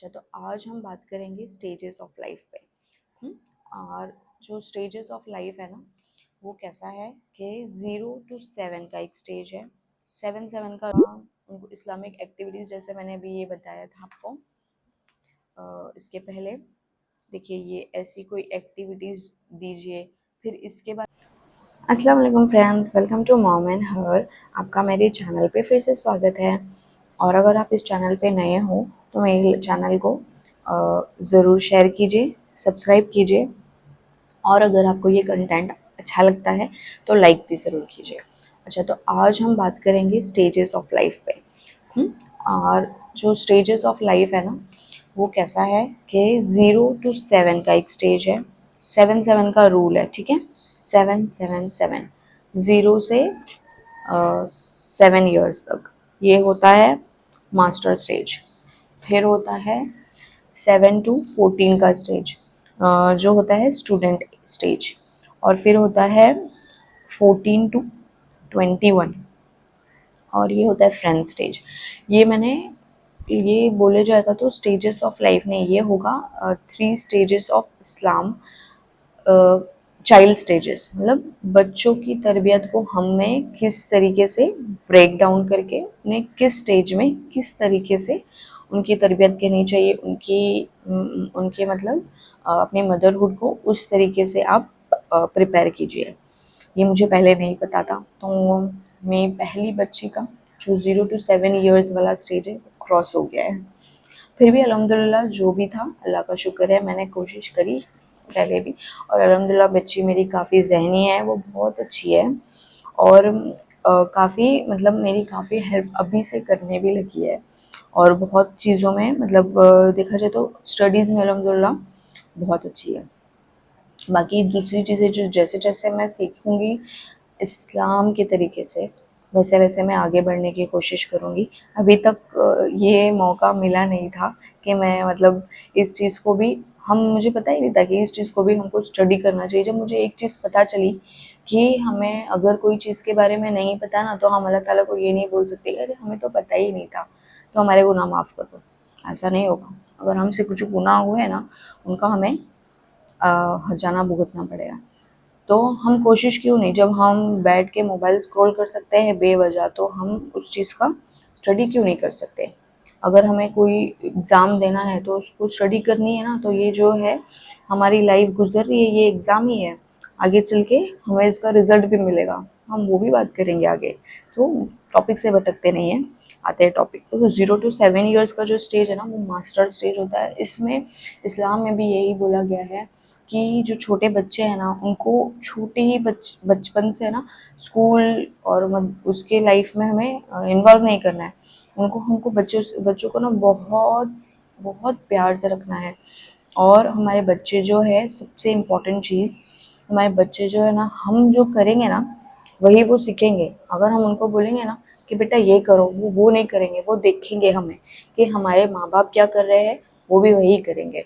अच्छा, तो आज हम बात करेंगे स्टेजेस ऑफ लाइफ पे। और जो स्टेजेस ऑफ लाइफ है ना, वो कैसा है कि 0 to 7 का एक स्टेज है। 7 का उनको इस्लामिक एक्टिविटीज़, जैसे मैंने अभी ये बताया था आपको। इसके पहले देखिए, ये ऐसी कोई एक्टिविटीज़ दीजिए। फिर इसके बाद अस्सलाम वालेकुम friends, welcome to mom and her. आपका मेरे चैनल पे फिर से स्वागत है। और अगर आप इस चैनल पे नए हो तो मेरे चैनल को ज़रूर शेयर कीजिए, सब्सक्राइब कीजिए, और अगर आपको ये कंटेंट अच्छा लगता है तो लाइक भी ज़रूर कीजिए। अच्छा, तो आज हम बात करेंगे स्टेजेस ऑफ लाइफ पे। और जो स्टेजेस ऑफ लाइफ है ना, वो कैसा है कि 0 to 7 का एक स्टेज है। 7 का रूल है, ठीक है। 7 7 7, 0 से 7 ईयर्स तक ये होता है मास्टर स्टेज। फिर होता है 7 to 14 का स्टेज, जो होता है स्टूडेंट स्टेज। और फिर होता है 14 to 21, और ये होता है फ्रेंड स्टेज। ये बोले जाएगा तो स्टेजेस ऑफ लाइफ में ये होगा 3 stages of Islam. Child stages मतलब बच्चों की तरबियत को हमें किस तरीके से ब्रेक डाउन करके उन्हें किस स्टेज में किस तरीके से उनकी तरबियत करनी चाहिए, उनके मतलब अपने मदरहुड को उस तरीके से आप प्रिपेयर कीजिए। ये मुझे पहले नहीं पता था, तो मैं पहली बच्ची का जो 0 to 7 ईयर्स वाला स्टेज है क्रॉस हो गया है। फिर भी अल्हम्दुलिल्लाह जो भी था अल्लाह का शुक्र है, मैंने कोशिश करी पहले भी। और अल्हम्दुलिल्लाह बच्ची मेरी काफ़ी ज़हनी है, वो बहुत अच्छी है। और काफ़ी मतलब मेरी काफ़ी हेल्प अभी से करने भी लगी है। और बहुत चीज़ों में मतलब देखा जाए तो स्टडीज़ में अल्हम्दुलिल्लाह बहुत अच्छी है। बाकी दूसरी चीज़ें जो जैसे जैसे मैं सीखूँगी इस्लाम के तरीके से, वैसे वैसे मैं आगे बढ़ने की कोशिश करूँगी। अभी तक ये मौका मिला नहीं था कि मैं मतलब इस चीज़ को भी हम मुझे पता ही नहीं था कि इस चीज़ को भी हमको स्टडी करना चाहिए। जब मुझे एक चीज़ पता चली कि हमें अगर कोई चीज़ के बारे में नहीं पता ना, तो हम अल्लाह ताला को ये नहीं बोल सकते अरे हमें तो पता ही नहीं था, तो हमारे गुनाह माफ़ कर दो। ऐसा नहीं होगा। अगर हमसे कुछ गुनाह हुए ना, उनका हमें हर्जाना भुगतना पड़ेगा। तो हम कोशिश क्यों नहीं, जब हम बैठ के मोबाइल स्क्रॉल कर सकते हैं बेवजह, तो हम उस चीज़ का स्टडी क्यों नहीं कर सकते। अगर हमें कोई एग्ज़ाम देना है तो उसको स्टडी करनी है ना, तो ये जो है हमारी लाइफ गुजर रही है, ये एग्ज़ाम ही है। आगे चल के हमें इसका रिजल्ट भी मिलेगा, हम वो भी बात करेंगे आगे। तो टॉपिक से भटकते नहीं हैं, आते हैं टॉपिक पे। तो 0 to 7 ईयर्स का जो स्टेज है ना, वो मास्टर स्टेज होता है। इसमें इस्लाम में भी यही बोला गया है कि जो छोटे बच्चे हैं ना, उनको छोटे ही बचपन से ना स्कूल और उसके लाइफ में हमें इन्वॉल्व नहीं करना है। उनको हमको बच्चों को ना बहुत बहुत प्यार से रखना है। और हमारे बच्चे जो है सबसे इम्पोर्टेंट चीज़, हमारे बच्चे जो है ना, हम जो करेंगे ना वही वो सीखेंगे। अगर हम उनको बोलेंगे ना कि बेटा ये करो, वो नहीं करेंगे। वो देखेंगे हमें कि हमारे माँ बाप क्या कर रहे हैं, वो भी वही करेंगे।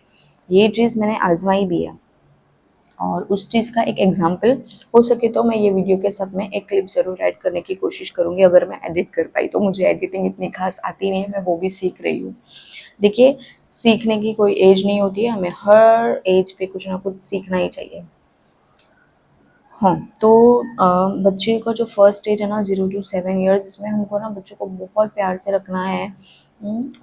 ये चीज़ मैंने आजमाई भी है। और उस चीज़ का एक एग्जाम्पल हो सके तो मैं ये वीडियो के साथ में एक क्लिप ज़रूर ऐड करने की कोशिश करूँगी, अगर मैं एडिट कर पाई तो। मुझे एडिटिंग इतनी खास आती नहीं है, मैं वो भी सीख रही हूँ। देखिए, सीखने की कोई एज नहीं होती है, हमें हर एज पे कुछ ना कुछ सीखना ही चाहिए। हाँ, तो बच्चे का जो फर्स्ट स्टेज है ना 0 to 7 ईयर्स, इसमें हमको ना बच्चों को बहुत प्यार से रखना है।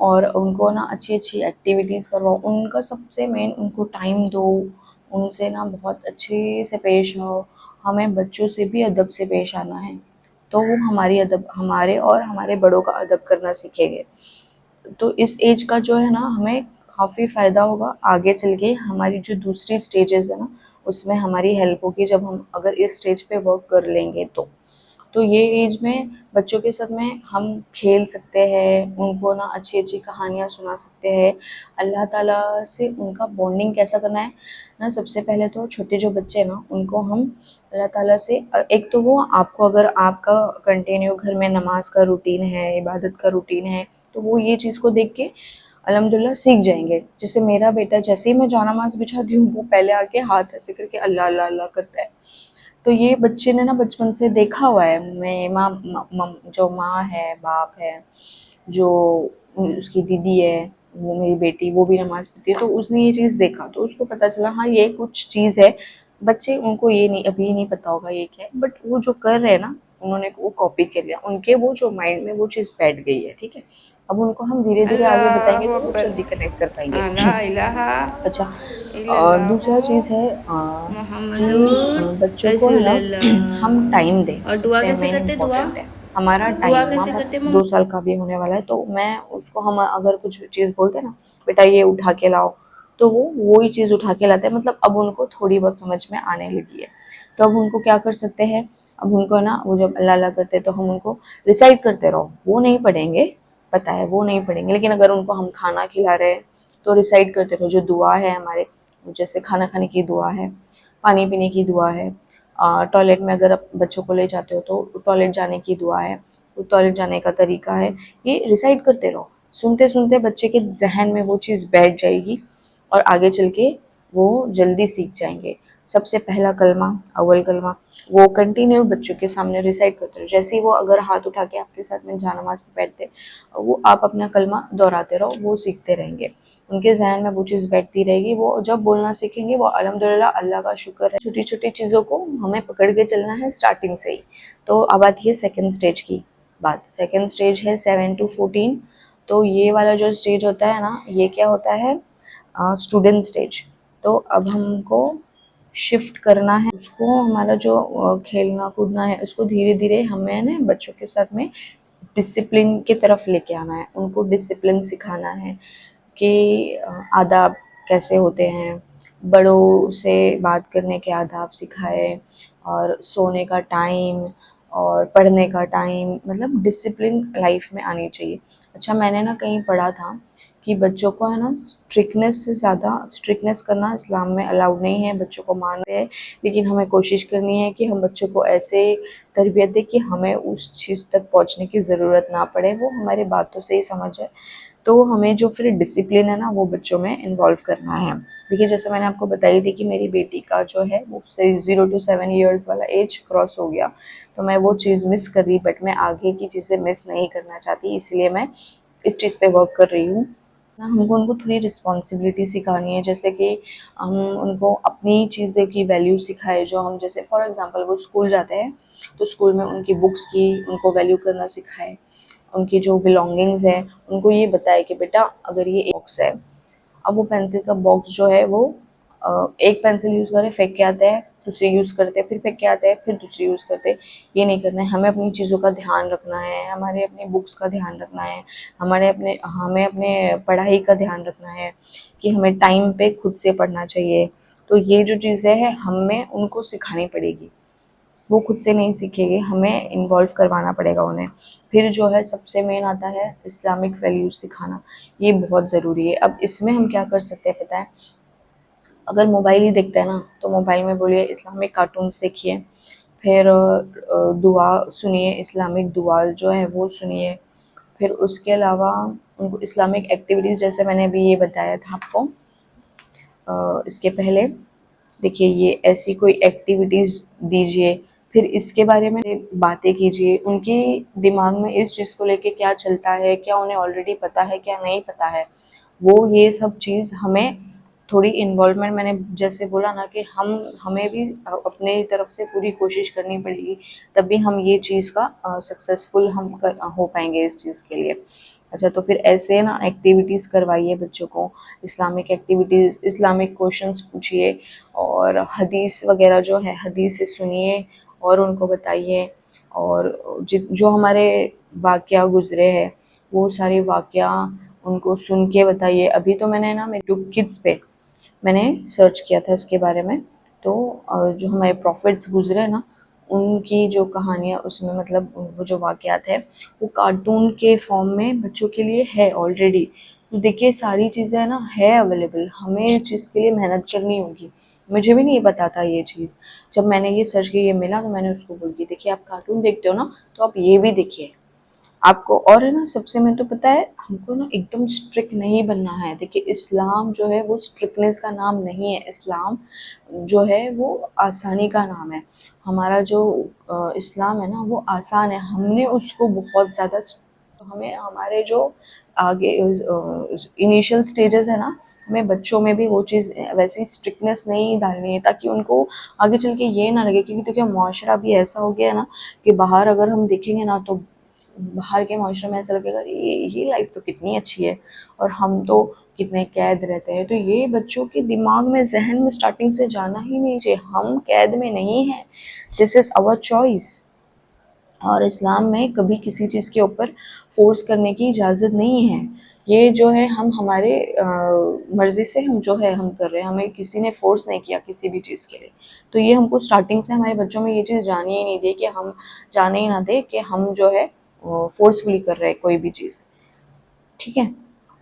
और उनको ना अच्छी अच्छी एक्टिविटीज़ करवाओ। उनका सबसे मेन, उनको टाइम दो, उनसे ना बहुत अच्छे से पेश आओ। हमें बच्चों से भी अदब से पेश आना है, तो वो हमारी अदब, हमारे और हमारे बड़ों का अदब करना सीखेंगे। तो इस एज का जो है ना, हमें काफ़ी फ़ायदा होगा आगे चल के। हमारी जो दूसरी स्टेजेस है ना, उसमें हमारी हेल्प होगी जब हम अगर इस स्टेज पे वर्क कर लेंगे तो ये एज में बच्चों के साथ में हम खेल सकते हैं, उनको ना अच्छी अच्छी कहानियाँ सुना सकते हैं। अल्लाह ताला से उनका बॉन्डिंग कैसा करना है ना, सबसे पहले तो छोटे जो बच्चे हैं ना, उनको हम अल्लाह ताला से एक तो वो आपको, अगर आपका कंटिन्यू घर में नमाज का रूटीन है, इबादत का रूटीन है, तो वो ये चीज़ को देख के अल्हम्दुलिल्लाह सीख जाएंगे। जैसे मेरा बेटा, जैसे ही मैं जानमाज़ बिछाती हूँ, वो पहले आके हाथ ऐसे करके अल्लाह अल्लाह अल्लाह करता है। तो ये बच्चे ने ना बचपन से देखा हुआ है। मैं जो माँ है, बाप है, जो उसकी दीदी है, वो मेरी बेटी वो भी नमाज पढ़ती है, तो उसने ये चीज़ देखा तो उसको पता चला हाँ ये कुछ चीज़ है। बच्चे उनको ये नहीं अभी नहीं पता होगा ये क्या है, बट वो जो कर रहे हैं ना उन्होंने वो कॉपी कर लिया, उनके वो जो माइंड में वो चीज़ बैठ गई है, ठीक है। अब उनको हम धीरे धीरे आगे बताएंगे Allahu तो वो Akbar. जल्दी कनेक्ट कर पाएंगे। La ilaha अच्छा, दूसरा illallahu चीज़ है कि Muhammadur बच्चों को है ना हम टाइम दें, Rasulullah. और दुआ सबसे कैसे मेन करते दुआ? इम्पोर्टेंट है हमारा दुआ टाइम। कैसे अब करते 2 मम्मी? साल का भी होने वाला है तो मैं उसको हम अगर कुछ चीज़ बोलते हैं ना बेटा ये उठा के लाओ, तो वो ही चीज़ उठा के लाते हैं, मतलब अब उनको थोड़ी बहुत समझ में आने लगी है। तो अब उनको क्या कर सकते हैं, अब उनको है ना वो जब अल्लाह अल्लाह करते हैं तो हम उनको रिसाइट करते रहो, वो नहीं पढ़ेंगे, पता है वो नहीं पढ़ेंगे, लेकिन अगर उनको हम खाना खिला रहे हैं तो रिसाइट करते रहो। जो दुआ है हमारे, जैसे खाना खाने की दुआ है, पानी पीने की दुआ है, टॉयलेट में अगर आप बच्चों को ले जाते हो तो टॉयलेट जाने की दुआ है, तो टॉयलेट जाने का तरीका है, ये रिसाइट करते रहो। सुनते सुनते बच्चे के जहन में वो चीज़ बैठ जाएगी और आगे चल के वो जल्दी सीख जाएंगे। सबसे पहला कलमा, अव्वल कलमा, वो कंटिन्यू बच्चों के सामने रिसाइट करते रहो। जैसे ही वो अगर हाथ उठा के आपके साथ में जा नमाज में बैठते, वो आप अपना कलमा दोहराते रहो, वो सीखते रहेंगे, उनके जहन में वो चीज़ बैठती रहेगी। वो जब बोलना सीखेंगे वो अल्हम्दुलिल्लाह अल्लाह का शुक्र है, छोटी छोटी चीज़ों को हमें पकड़ के चलना है स्टार्टिंग से ही। तो अब आती है सेकेंड स्टेज की बात। सेकेंड स्टेज है 7 to 14। तो ये वाला जो स्टेज होता है ना, ये क्या होता है, स्टूडेंट स्टेज। तो अब हमको शिफ्ट करना है उसको, हमारा जो खेलना कूदना है उसको धीरे धीरे हमें ना बच्चों के साथ में डिसिप्लिन की तरफ लेके आना है, उनको डिसिप्लिन सिखाना है कि आदाब कैसे होते हैं, बड़ों से बात करने के आदाब सिखाए, और सोने का टाइम और पढ़ने का टाइम, मतलब डिसिप्लिन लाइफ में आनी चाहिए। अच्छा, मैंने ना कहीं पढ़ा था कि बच्चों को है ना स्ट्रिक्टनेस से ज़्यादा, स्ट्रिक्टनेस करना इस्लाम में अलाउड नहीं है, बच्चों को मानते हैं, लेकिन हमें कोशिश करनी है कि हम बच्चों को ऐसे तरबियत दें कि हमें उस चीज़ तक पहुंचने की ज़रूरत ना पड़े, वो हमारी बातों से ही समझ जाए। तो हमें जो फिर डिसिप्लिन है ना वो बच्चों में इन्वॉल्व करना है। देखिए जैसे मैंने आपको बताई थी कि मेरी बेटी का जो है वो 0 to 7 years वाला एज क्रॉस हो गया, तो मैं वो चीज़ मिस कर रही, बट मैं आगे की चीज़ें मिस नहीं करना चाहती, इसलिए मैं इस चीज़ पे वर्क कर रही हूँ ना। हमको उनको थोड़ी रिस्पॉन्सिबिलिटी सिखानी है, जैसे कि हम उनको अपनी चीज़ें की वैल्यू सिखाए। जो हम जैसे फॉर एग्जांपल वो स्कूल जाते हैं तो स्कूल में उनकी बुक्स की उनको वैल्यू करना सिखाए, उनकी जो बिलोंगिंग्स है उनको ये बताए कि बेटा अगर ये एक बॉक्स है, अब वो पेंसिल का बॉक्स जो है वो एक पेंसिल यूज़ करे फेंक के आते हैं, दूसरी यूज़ करते हैं फिर फेंक के आते हैं, फिर दूसरी यूज़ करते हैं, ये नहीं करना है। हमें अपनी चीज़ों का ध्यान रखना है, हमारे अपनी बुक्स का ध्यान रखना है, हमें अपने पढ़ाई का ध्यान रखना है कि हमें टाइम पे खुद से पढ़ना चाहिए। तो ये जो चीज़ें हैं हमें उनको सिखानी पड़ेगी, वो खुद से नहीं सीखेंगे, हमें इन्वॉल्व करवाना पड़ेगा उन्हें। फिर जो है सबसे मेन आता है इस्लामिक वैल्यूज सिखाना, ये बहुत ज़रूरी है। अब इसमें हम क्या कर सकते हैं पता है, अगर मोबाइल ही देखते हैं ना तो मोबाइल में बोलिए इस्लामिक कार्टून्स देखिए, फिर दुआ सुनिए, इस्लामिक दुआ जो है वो सुनिए। फिर उसके अलावा उनको इस्लामिक एक्टिविटीज़, जैसे मैंने अभी ये बताया था आपको इसके पहले, देखिए ये ऐसी कोई एक्टिविटीज़ दीजिए, फिर इसके बारे में बातें कीजिए, उनके दिमाग में इस चीज़ को लेके क्या चलता है, क्या उन्हें ऑलरेडी पता है क्या नहीं पता है, वो ये सब चीज़ हमें थोड़ी इन्वॉल्वमेंट, मैंने जैसे बोला ना कि हमें भी अपने तरफ से पूरी कोशिश करनी पड़ेगी, तभी हम ये चीज़ का सक्सेसफुल हो पाएंगे इस चीज़ के लिए। अच्छा, तो फिर ऐसे ना एक्टिविटीज़ करवाइए बच्चों को, इस्लामिक एक्टिविटीज़, इस्लामिक क्वेश्चंस पूछिए, और हदीस वगैरह जो है हदीस से सुनिए और उनको बताइए, और जो हमारे वाक़या गुज़रे हैं वो सारे वाक़या उनको सुन के बताइए। अभी तो मैंने ना मेरे यूट्यूब किड्स पे मैंने सर्च किया था इसके बारे में, तो जो हमारे प्रॉफिट्स गुजरे ना उनकी जो कहानियाँ उसमें, मतलब वो जो वाक़यात है वो कार्टून के फॉर्म में बच्चों के लिए है ऑलरेडी। तो देखिए सारी चीज़ें है ना है अवेलेबल, हमें इस चीज़ के लिए मेहनत करनी होगी। मुझे भी नहीं पता था ये चीज़, जब मैंने ये सर्च किया ये मिला तो मैंने उसको बोल दी देखिए आप कार्टून देखते हो ना तो आप ये भी देखिए आपको। और है ना सबसे में तो पता है हमको ना एकदम स्ट्रिक्ट नहीं बनना है। देखिए इस्लाम जो है वो स्ट्रिक्टनेस का नाम नहीं है, इस्लाम जो है वो आसानी का नाम है। हमारा जो इस्लाम है ना वो आसान है, हमने उसको बहुत ज़्यादा, तो हमें हमारे जो आगे इनिशियल स्टेजेस है ना, हमें बच्चों में भी वो चीज़ वैसी स्ट्रिक्टनेस नहीं डालनी है, ताकि उनको आगे चल के ये ना लगे, क्योंकि देखिए माशरा भी ऐसा हो गया है ना कि बाहर अगर हम देखेंगे ना तो बाहर के माशरे में ऐसा लगेगा ये लाइफ तो कितनी अच्छी है और हम तो कितने कैद रहते हैं। तो ये बच्चों के दिमाग में, जहन में स्टार्टिंग से जाना ही नहीं चाहिए, हम कैद में नहीं हैं, दिस इज़ आवर चॉइस। और इस्लाम में कभी किसी चीज़ के ऊपर फोर्स करने की इजाज़त नहीं है। ये जो है हम हमारे मर्ज़ी से हम जो है हम कर रहे हैं, हमें किसी ने फोर्स नहीं किया किसी भी चीज़ के लिए। तो ये हमको स्टार्टिंग से हमारे बच्चों में ये चीज़ जाने ही नहीं दे कि हम जाने ही ना दे कि हम जो है फोर्सफुली कर रहे हैं कोई भी चीज़, ठीक है।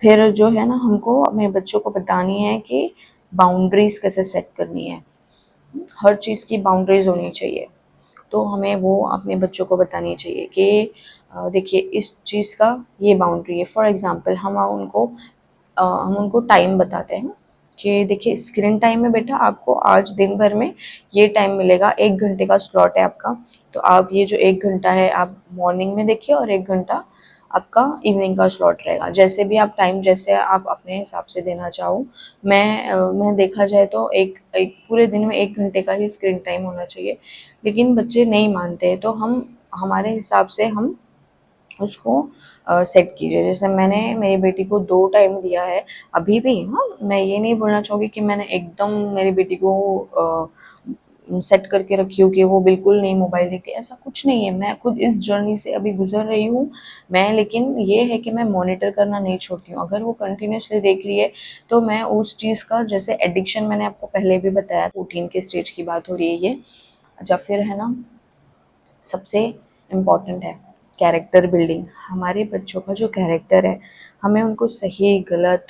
फिर जो है ना हमको अपने बच्चों को बतानी है कि बाउंड्रीज कैसे सेट करनी है, हर चीज़ की बाउंड्रीज होनी चाहिए। तो हमें वो अपने बच्चों को बतानी चाहिए कि देखिए इस चीज़ का ये बाउंड्री है। फॉर एग्ज़ाम्पल हम उनको टाइम बताते हैं कि देखिए स्क्रीन टाइम में बेटा आपको आज दिन भर में ये टाइम मिलेगा, 1 घंटे का स्लॉट है आपका, तो आप ये जो 1 घंटा है आप मॉर्निंग में देखिए और 1 घंटा आपका इवनिंग का स्लॉट रहेगा। जैसे भी आप टाइम जैसे आप अपने हिसाब से देना चाहो। मैं देखा जाए तो एक पूरे दिन में 1 घंटे का ही स्क्रीन टाइम होना चाहिए, लेकिन बच्चे नहीं मानते, तो हम हमारे हिसाब से हम उसको सेट कीजिए। जैसे मैंने मेरी बेटी को 2 टाइम दिया है अभी भी। हाँ, मैं ये नहीं बोलना चाहूँगी कि मैंने एकदम मेरी बेटी को सेट करके रखी हूँ कि वो बिल्कुल नहीं मोबाइल देखती, ऐसा कुछ नहीं है। मैं खुद इस जर्नी से अभी गुजर रही हूँ मैं, लेकिन ये है कि मैं मॉनिटर करना नहीं छोड़ती हूँ। अगर वो कंटिन्यूसली देख रही है तो मैं उस चीज़ का, जैसे एडिक्शन मैंने आपको पहले भी बताया, 14 के स्टेज की बात हो रही है ये। अच्छा फिर है ना, सबसे इम्पॉर्टेंट है कैरेक्टर बिल्डिंग। हमारे बच्चों का जो कैरेक्टर है, हमें उनको सही गलत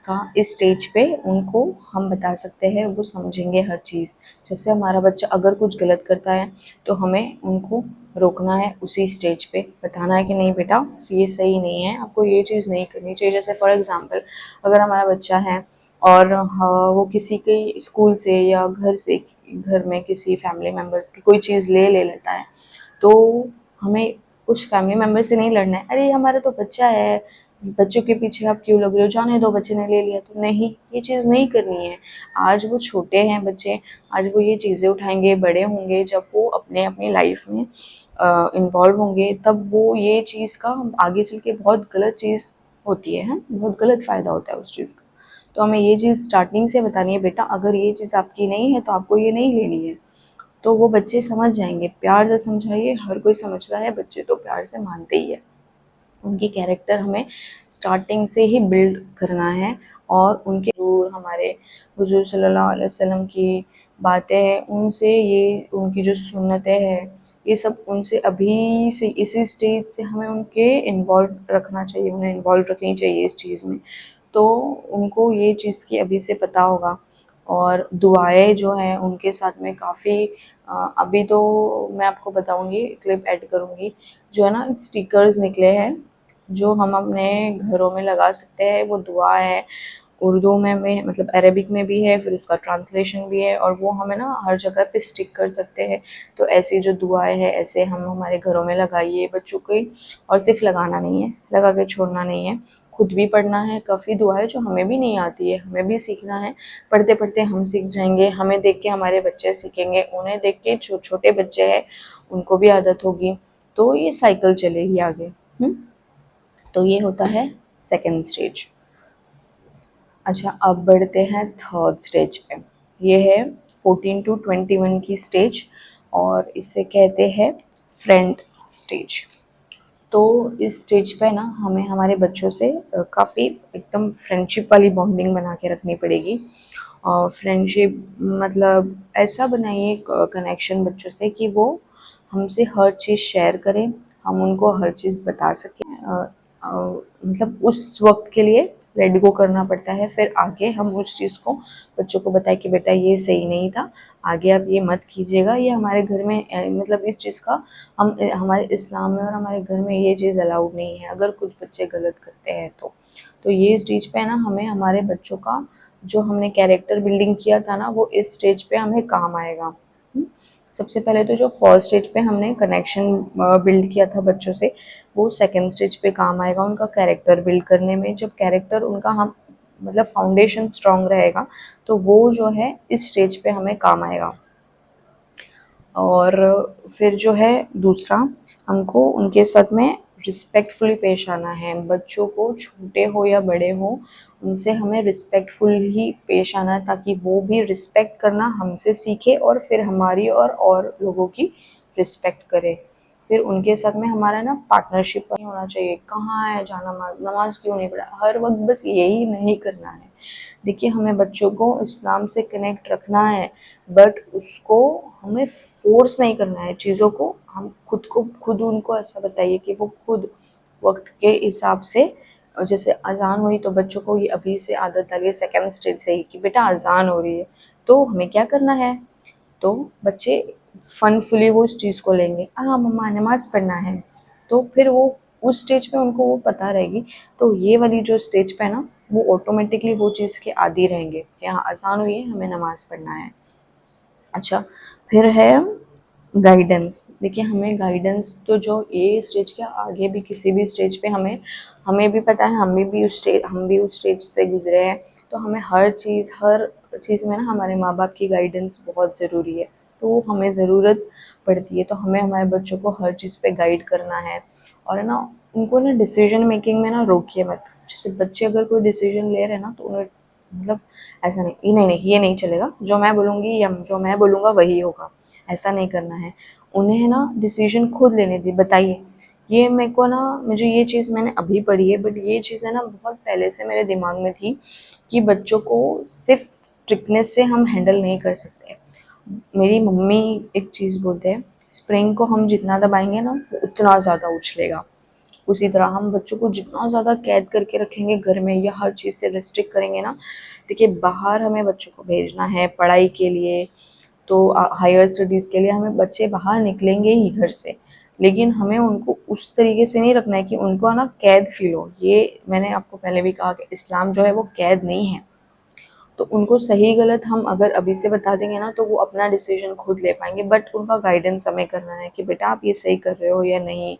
का इस स्टेज पे उनको हम बता सकते हैं, वो समझेंगे हर चीज़। जैसे हमारा बच्चा अगर कुछ गलत करता है तो हमें उनको रोकना है उसी स्टेज पे, बताना है कि नहीं बेटा ये सही नहीं है, आपको ये चीज़ नहीं करनी चाहिए। जैसे फॉर एग्ज़ाम्पल अगर हमारा बच्चा है और वो किसी के स्कूल से या घर से, घर में किसी फैमिली मेम्बर्स की कोई चीज़ ले लेता है, तो हमें उस फैमिली मेम्बर से नहीं लड़ना है, अरे हमारा तो बच्चा है, बच्चों के पीछे आप क्यों लग रहे हो, जाने दो बच्चे ने ले लिया तो। नहीं, ये चीज़ नहीं करनी है। आज वो छोटे हैं बच्चे, आज वो ये चीज़ें उठाएंगे, बड़े होंगे जब वो अपने अपनी लाइफ में इन्वॉल्व होंगे, तब वो ये चीज़ का आगे चल के बहुत गलत चीज़ होती है, बहुत गलत फ़ायदा होता है उस चीज़ का। तो हमें ये चीज़ स्टार्टिंग से बतानी है, बेटा अगर ये चीज़ आपकी नहीं है तो आपको ये नहीं लेनी है। तो वो बच्चे समझ जाएंगे, प्यार से समझाइए, हर कोई समझता है, बच्चे तो प्यार से मानते ही है। उनकी कैरेक्टर हमें स्टार्टिंग से ही बिल्ड करना है, और उनके जो हमारे हुजूर सल्लल्लाहु अलैहि वसल्लम की बातें हैं उनसे, ये उनकी जो सुन्नतें हैं, ये सब उनसे अभी से इसी स्टेज से हमें उनके इन्वॉल्व रखना चाहिए, उन्हें इन्वॉल्व रखनी चाहिए इस चीज़ में। तो उनको ये चीज़ की अभी से पता होगा। और दुआएं जो हैं उनके साथ में काफ़ी, अभी तो मैं आपको बताऊंगी, क्लिप ऐड करूंगी, जो है ना स्टिकर्स निकले हैं जो हम अपने घरों में लगा सकते हैं। वो दुआ है, उर्दू में भी, मतलब अरेबिक में भी है, फिर उसका ट्रांसलेशन भी है, और वो हमें ना हर जगह पे स्टिक कर सकते हैं। तो ऐसी जो दुआएं हैं ऐसे हम हमारे घरों में लगाइए बच्चों के। और सिर्फ लगाना नहीं है, लगा के छोड़ना नहीं है, खुद भी पढ़ना है। काफ़ी दुआ है जो हमें भी नहीं आती है, हमें भी सीखना है। पढ़ते पढ़ते हम सीख जाएंगे, हमें देख के हमारे बच्चे सीखेंगे, उन्हें देख के छोटे बच्चे हैं उनको भी आदत होगी, तो ये साइकिल चलेगी आगे। तो ये होता है सेकेंड स्टेज। अच्छा अब बढ़ते हैं थर्ड स्टेज पे। ये है 14 टू 21 की स्टेज, और इसे कहते हैं फ्रेंड स्टेज। तो इस स्टेज पे ना हमें हमारे बच्चों से काफ़ी एकदम फ्रेंडशिप वाली बॉन्डिंग बना के रखनी पड़ेगी। और फ्रेंडशिप मतलब ऐसा बनाइए कनेक्शन बच्चों से कि वो हमसे हर चीज़ शेयर करें, हम उनको हर चीज़ बता सकें। मतलब उस वक्त के लिए लेट गो करना पड़ता है, फिर आगे हम उस चीज़ को बच्चों को बताएं कि बेटा ये सही नहीं था, आगे आप ये मत कीजिएगा, ये हमारे घर में मतलब इस चीज़ का हम हमारे इस्लाम में और हमारे घर में ये चीज़ अलाउड नहीं है, अगर कुछ बच्चे गलत करते हैं तो ये स्टेज पे ना हमें हमारे बच्चों का जो हमने कैरेक्टर बिल्डिंग किया था ना, वो इस स्टेज पे हमें काम आएगा। सबसे पहले तो जो फर्स्ट स्टेज पे हमने कनेक्शन बिल्ड किया था बच्चों से, वो सेकेंड स्टेज पे काम आएगा उनका कैरेक्टर बिल्ड करने में। जब कैरेक्टर उनका हम मतलब फाउंडेशन स्ट्रांग रहेगा तो वो जो है इस स्टेज पे हमें काम आएगा। और फिर जो है दूसरा, हमको उनके साथ में रिस्पेक्टफुली पेश आना है। बच्चों को छोटे हो या बड़े हो उनसे हमें रिस्पेक्टफुल ही पेश आना है ताकि वो भी रिस्पेक्ट करना हमसे सीखे और फिर हमारी और लोगों की रिस्पेक्ट करे। फिर उनके साथ में हमारा ना पार्टनरशिप नहीं होना चाहिए। कहाँ है जा नमाज, नमाज क्यों नहीं पढ़ा, हर वक्त बस यही नहीं करना है। देखिए हमें बच्चों को इस्लाम से कनेक्ट रखना है, बट उसको हमें फोर्स नहीं करना है चीज़ों को। हम खुद उनको ऐसा बताइए कि वो खुद वक्त के हिसाब से, जैसे अजान हुई तो बच्चों को ये अभी से आदत डालिए सेकेंड स्टेज से ही कि बेटा अजान हो रही है तो हमें क्या करना है। तो बच्चे फनफुली वो उस चीज़ को लेंगे, हाँ मम्मा नमाज पढ़ना है, तो फिर वो उस स्टेज पे उनको वो पता रहेगी। तो ये वाली जो स्टेज पे है ना, वो ऑटोमेटिकली वो चीज़ के आदी रहेंगे कि हाँ अजान हुई है हमें नमाज पढ़ना है। अच्छा, फिर है गाइडेंस। देखिए हमें गाइडेंस तो जो ये स्टेज के आगे भी किसी भी स्टेज पे हमें हमें भी पता है, हम भी उस स्टेज से गुजरे हैं। तो हमें हर चीज़ में ना हमारे माँ बाप की गाइडेंस बहुत ज़रूरी है। तो हमें ज़रूरत पड़ती है, तो हमें हमारे बच्चों को हर चीज़ पे गाइड करना है। और है ना, उनको ना डिसीजन मेकिंग में ना रोकिए मत। जैसे बच्चे अगर कोई डिसीजन ले रहे हैं ना तो उन्हें मतलब ऐसा नहीं, ये नहीं ये नहीं चलेगा, जो मैं बोलूँगी या जो मैं बोलूँगा वही होगा, ऐसा नहीं करना है। उन्हें ना डिसीजन खुद लेने दी, बताइए ये मेरे को ना, मुझे ये चीज़ मैंने अभी पढ़ी है बट ये चीज़ें ना बहुत पहले से मेरे दिमाग में थी कि बच्चों को सिर्फ स्ट्रिक्टनेस से हम हैंडल नहीं कर सकते। मेरी मम्मी एक चीज़ बोलते हैं, स्प्रिंग को हम जितना दबाएंगे ना वो उतना ज़्यादा उछलेगा। उसी तरह हम बच्चों को जितना ज़्यादा कैद करके रखेंगे घर में या हर चीज़ से रिस्ट्रिक्ट करेंगे ना, देखिए बाहर हमें बच्चों को भेजना है पढ़ाई के लिए, तो हायर स्टडीज़ के लिए हमें बच्चे बाहर निकलेंगे ही घर से। लेकिन हमें उनको उस तरीके से नहीं रखना है कि उनको ना कैद फील हो। ये मैंने आपको पहले भी कहा कि इस्लाम जो है वो कैद नहीं है। तो उनको सही गलत हम अगर अभी से बता देंगे ना तो वो अपना डिसीजन खुद ले पाएंगे, बट उनका गाइडेंस हमें करना है कि बेटा आप ये सही कर रहे हो या नहीं,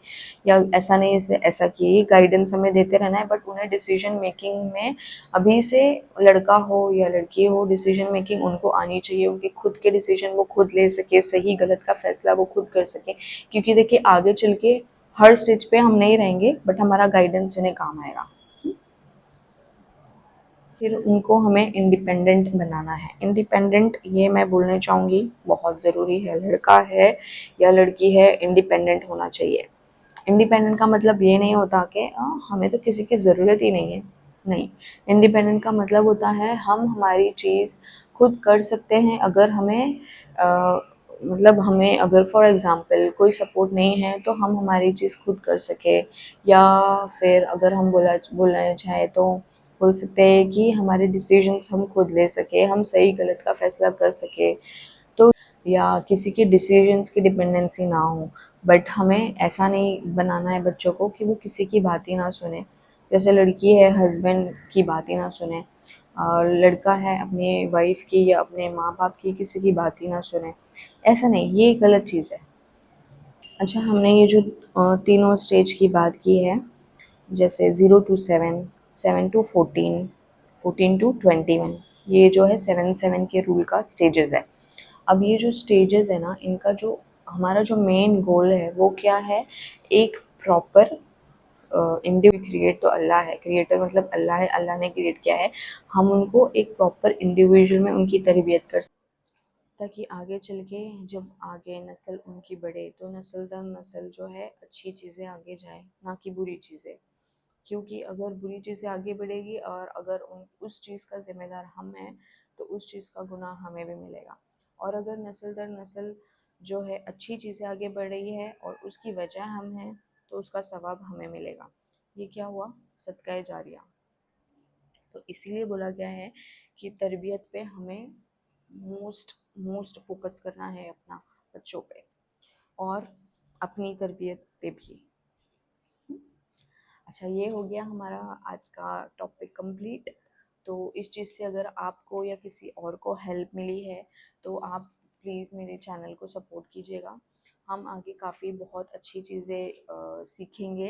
या ऐसा नहीं इसे ऐसा किए, ये गाइडेंस हमें देते रहना है। बट उन्हें डिसीजन मेकिंग में अभी से, लड़का हो या लड़की हो, डिसीजन मेकिंग उनको आनी चाहिए। उनके खुद के डिसीजन वो खुद ले सके, सही गलत का फैसला वो खुद कर सके। क्योंकि देखिए आगे चल के हर स्टेज पे हम नहीं रहेंगे बट हमारा गाइडेंस उन्हें काम आएगा। फिर उनको हमें इंडिपेंडेंट बनाना है। इंडिपेंडेंट ये मैं बोलना चाहूँगी बहुत ज़रूरी है, लड़का है या लड़की है इंडिपेंडेंट होना चाहिए। इंडिपेंडेंट का मतलब ये नहीं होता कि हमें तो किसी की ज़रूरत ही नहीं है, नहीं। इंडिपेंडेंट का मतलब होता है हम हमारी चीज़ खुद कर सकते हैं। अगर हमें मतलब हमें अगर फॉर एग्ज़ाम्पल कोई सपोर्ट नहीं है तो हम हमारी चीज़ खुद कर सके, या फिर अगर हम बोलना चाहे तो बोल सकते हैं कि हमारे डिसीजंस हम खुद ले सके, हम सही गलत का फैसला कर सके। तो या किसी के डिसीजंस की डिपेंडेंसी ना हो। बट हमें ऐसा नहीं बनाना है बच्चों को कि वो किसी की बात ही ना सुने। जैसे लड़की है हस्बैंड की बात ही ना सुने, और लड़का है अपनी वाइफ की या अपने माँ बाप की किसी की बात ही ना सुने, ऐसा नहीं, ये गलत चीज़ है। अच्छा, हमने ये जो तीनों स्टेज की बात की है, जैसे 0 to 7, 7 to 14, 14 to 21, ये जो है 7-7 के रूल का स्टेजेस है। अब ये जो स्टेजेस है ना, इनका जो हमारा जो मेन गोल है वो क्या है, एक प्रॉपर इंडिविजुअल क्रिएट तो अल्लाह है, क्रिएटर मतलब अल्लाह है, अल्लाह ने क्रिएट किया है। हम उनको एक प्रॉपर इंडिविजुअल में उनकी तरबियत कर, ताकि आगे चल के जब आगे नस्ल उनकी बढ़े तो नस्ल दर नस्ल जो है अच्छी चीज़ें आगे जाए, ना कि बुरी चीज़ें। क्योंकि अगर बुरी चीज़ें आगे बढ़ेगी और अगर उस चीज़ का जिम्मेदार हम हैं तो उस चीज़ का गुनाह हमें भी मिलेगा। और अगर नस्ल दर नस्ल जो है अच्छी चीज़ें आगे बढ़ रही है और उसकी वजह हम हैं तो उसका सवाब हमें मिलेगा। ये क्या हुआ, सदका जारिया। तो इसीलिए बोला गया है कि तरबियत पे हमें मोस्ट मोस्ट फोकस करना है अपना, बच्चों पे और अपनी तरबियत पे भी। अच्छा, ये हो गया हमारा आज का टॉपिक कंप्लीट। तो इस चीज़ से अगर आपको या किसी और को हेल्प मिली है तो आप प्लीज़ मेरे चैनल को सपोर्ट कीजिएगा। हम आगे काफ़ी बहुत अच्छी चीज़ें सीखेंगे,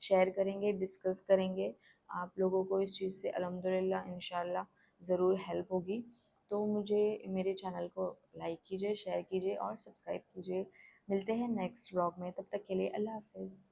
शेयर करेंगे, डिस्कस करेंगे। आप लोगों को इस चीज़ से अल्हम्दुलिल्लाह इंशाल्लाह ज़रूर हेल्प होगी। तो मुझे मेरे चैनल को लाइक कीजिए, शेयर कीजिए और सब्सक्राइब कीजिए। मिलते हैं नेक्स्ट व्लॉग में, तब तक के लिए अल्लाह हाफ़िज़।